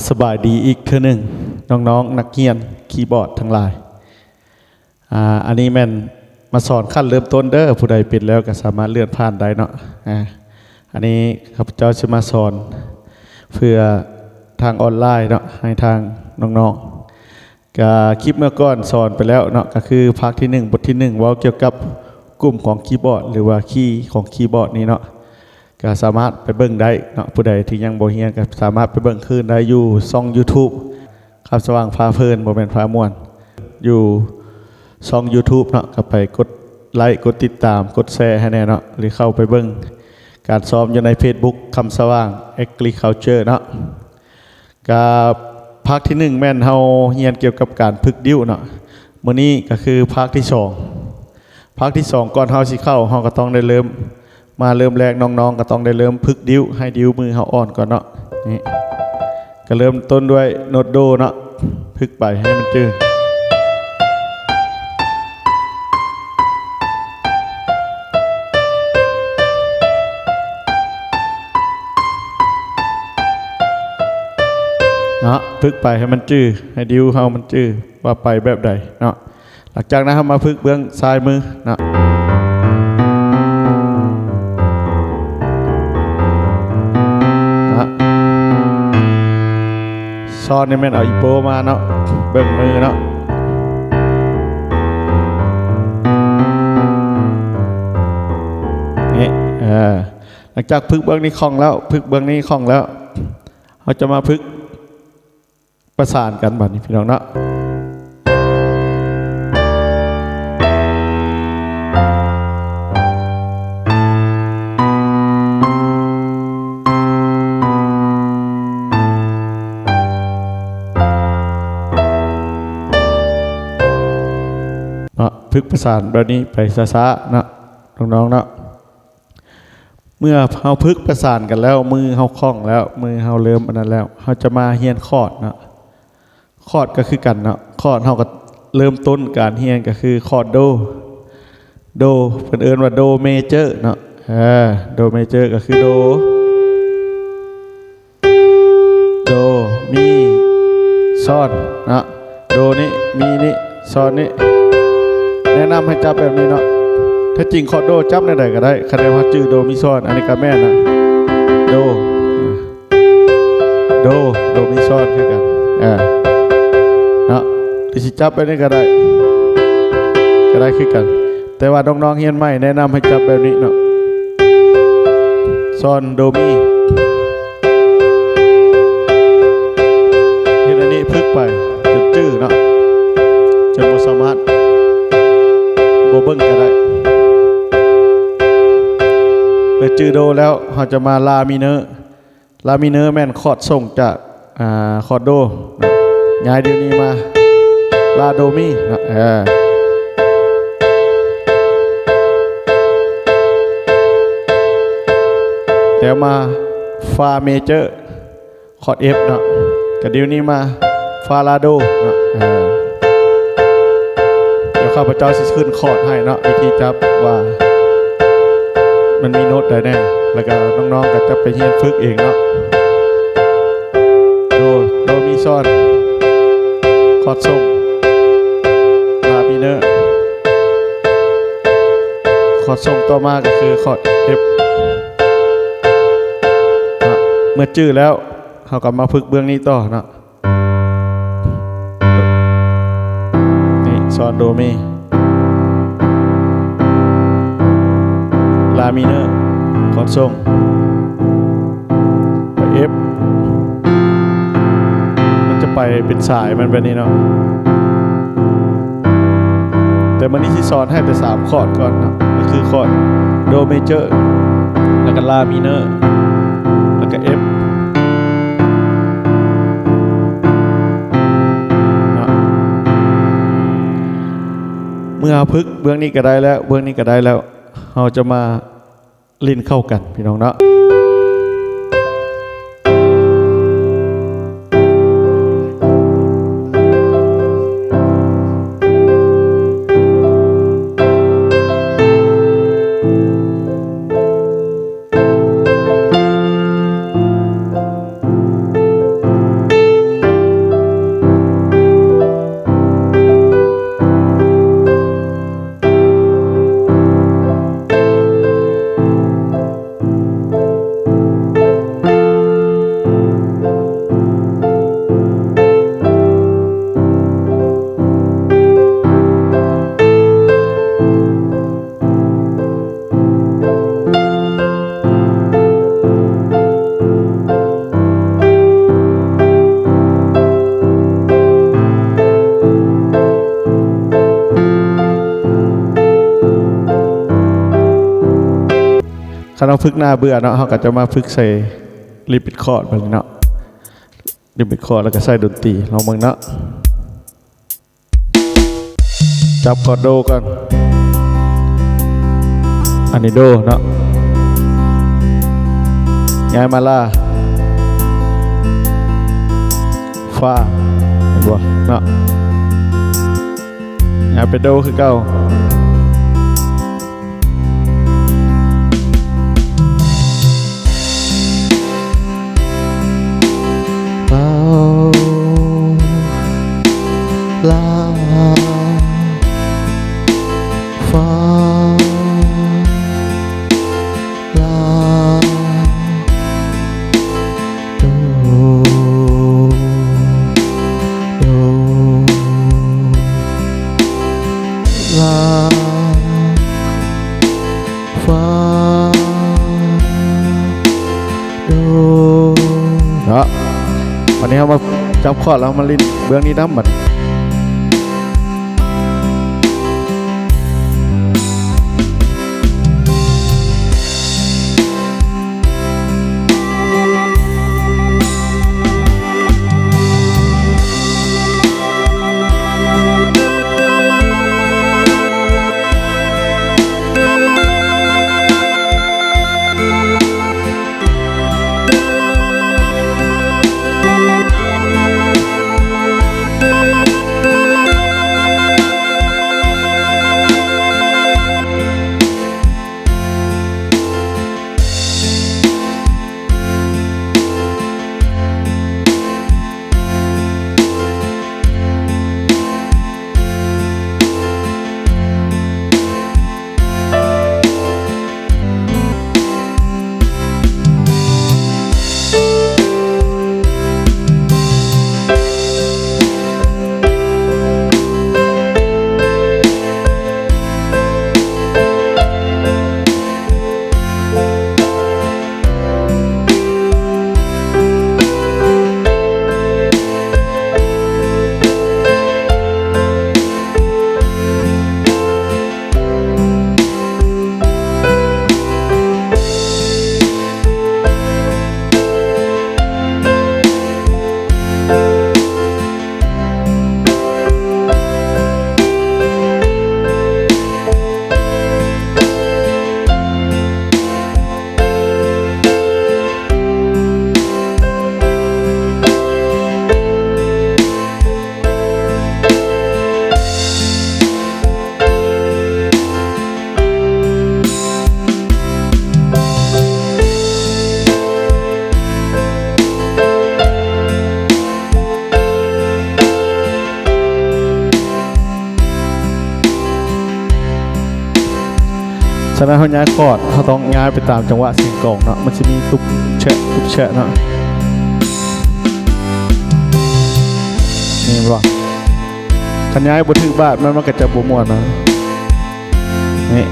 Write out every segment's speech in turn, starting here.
สบายดีอีกเทื่อหนึ่งน้องๆนักเรียนคีย์บอร์ดทั้งหลายอันนี้แม่นมาสอนขั้นเริ่มต้นเด้อผู้ใดเป็นแล้วก็สามารถเลื่อนผ่านได้เนาะอันนี้ข้าพเจ้าจะมาสอนเพื่อทางออนไลน์เนาะให้ทางน้องๆก็คลิปเมื่อก่อนสอนไปแล้วเนาะก็คือภาคที่1บทที่1เว้าเกี่ยวกับกลุ่มของคีย์บอร์ดหรือว่าคีย์ของคีย์บอร์ดนี้เนาะก็สามารถไปเบิ่งได้เนาะผู้ใดที่ยังบ่เรียนก็สามารถไปเบิ่งคืนได้อยู่ช่อง YouTube คำสว่างพาเพลินบ่แม่นพาม่วนอยู่ช่อง YouTube เนาะก็ไปกดไลค์กดติดตามกดแชร์ให้แน่เนาะหรือเข้าไปเบิ่งการซ้อมอยู่ใน Facebook คำสว่าง Agriculture เนาะกับภาคที่1แม่นเฮาเรียนเกี่ยวกับการฝึกดิ้วเนาะมื้อนี้ก็คือภาคที่2ภาคที่2ก่อนเฮาสิเข้าเฮาก็ต้องได้เริ่มแรกน้องๆก็ต้องได้เริ่มฝึกดิ้วให้ดิ้วมือเฮาอ่อนก่อนเนาะนี่ก็เริ่มต้นด้วยโน้ตโดเนาะฝึกไปให้มันจื้อเนาะฝึกไปให้มันจื้อให้ดิ้วเฮามันจื้อว่าไปแบบใดเนาะหลังจากนั้นเฮามาฝึกเบื้องซ้ายมือเนาะซ้อนนี่แม่นเอาอีโปมาเนาะเบิ่งมือเนาะนี่หลังจากฝึกเบื้องนี้คล่องแล้วฝึกเบื้องนี้คล่องแล้วเราจะมาฝึกประสานกันบัดนี้พี่น้องเนาะฝึกประสานแบบนี้ไปช้าๆนะน้องๆเนาะเมื่อเราฝึกประสานกันแล้วมือเราคล่องแล้วมือเราเริ่มอันนั้นแล้วเราจะมาเรียนคอร์ดนะคอร์ดก็คือกันเนาะคอร์ดเราก็เริ่มต้นการเรียนก็คือคอร์ดโดเพิ่นเอิ้นว่าโดเมเจอร์เนาะโดเมเจอร์ก็คือโดมีซ้อนนะโดนี้มีนี่ซ้อนนี้แนะนำให้จับแบบนี้เนาะถ้าจริงคอร์ดโดจับในใดก็ได้คะแนนว่าจื่อโดมิซ้อนอันนี้ก็แม่นะโดมิซ้อนคือกันเนาะที่สิจับไปนี่ก็ได้คือกันแต่ว่าน้องๆเรียนใหม่แนะนำให้จับแบบนี้เนาะซ้อนโดมิเฮ็ดอันนี้ฝึกไปจนจื่อเนาะจนบ่สามารถโบเบิ้งก็ได้เมื่อจือโดแล้วเราจะมาลามิเนอร์แม่นคอร์ดส่งจากคอร์ดโดย้ายเดี๋ยวนี้มาลาโดมิแล้วมาฟาเมเจอร์คอร์ดเอฟเนาะกับเดี๋ยวนี้มาฟาลาโดเนาะข้าพเจ้าสิขึ้นคอร์ดให้เนาะวิธีจับว่ามันมีโน้ตใดแน่แล้วก็น้องๆก็จะไปเรียนฝึกเองเนาะโดมีซ้อนคอร์ดส่งลามิเนอร์คอร์ดส่งต่อมาก็คือคอร์ด F เมื่อจื้อแล้วเขาก็มาฝึกเบื้องนี้ต่อเนาะซ้อนโดมีลามิเนอร์คอร์ดส่งไป F มันจะไปเป็นสายมันแบบนี้เนาะแต่มันนี่ที่สอนให้แต่3คอร์ดก่อนเนาะก็คือคอร์ดโดเมเจอร์แล้วก็ลามิเนอร์แล้วก็ Fเมื่อพึกเบื้องนี้ก็ได้แล้วเบื้องนี้ก็ได้แล้วเราจะมาลิ้นเข้ากันพี่น้องเนาะ คันเราฝึกหน้าเบื่อเนาะเขาก็จะมาฝึกใส่รีปิดคอร์ดแบบนี้เนาะรีปิดคอร์ดแล้วก็ใส่ดนตรีลองเบิ่งเนาะจับคอร์ดโดก่อนอันนี้โดเนาะย้ายมาล่าฟาเห็นบ่เนาะย้ายไปโดคือเก่าลาฟาลาโดโดลาฟาโดเนาะวันนี้เรามาจับคอร์ดแล้วมาลิ้นเบื้องนี้น้ำมันฉะนั้นเขาย้ายคอร์ดเขาต้องย้ายไปตามจังหวะเสียงกลองเนาะมันจะมีตุบแฉะตุบแฉะเนาะนี่บ่คันย้ายบนถึงบาทมันก็จะบ่ม่วนนะนี่1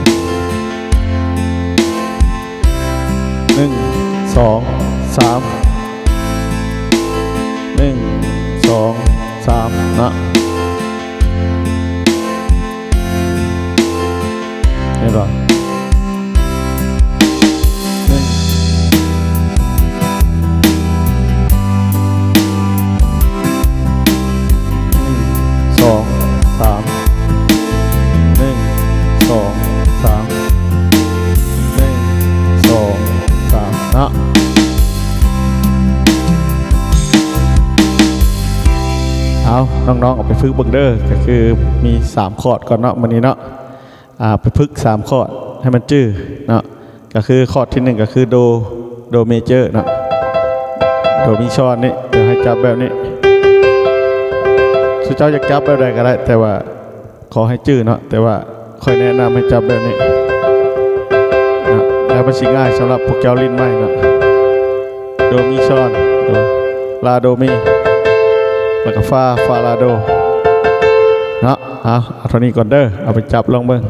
2 3 1 2 3เนาะนี่บ่เอาน้องๆออกไปฝึกเบิ่งเด้อก็คือมี3คอร์ดก่อนเนาะวันนี้เนาะไปฝึก3คอร์ดให้มันจื้อเนาะก็คือคอร์ดที่1ก็คือโดเมเจอร์เนาะโดมีช้อนนี่เดี๋ยวให้จับแบบนี้สุเจ้าอยากจับแบบใดก็ได้แต่ว่าขอให้จื้อเนาะแต่ว่าค่อยแนะนำให้จับแบบนี้นะแล้วมันสิง่ายสำหรับพวกเจ้าลิ้นไม้เนาะโดมีช้อนลาโดมีแล้วก็ฟาลาโดเนาะเอาเท่านี้ก่อนเด้อเอาไปจับลองเบิ่ง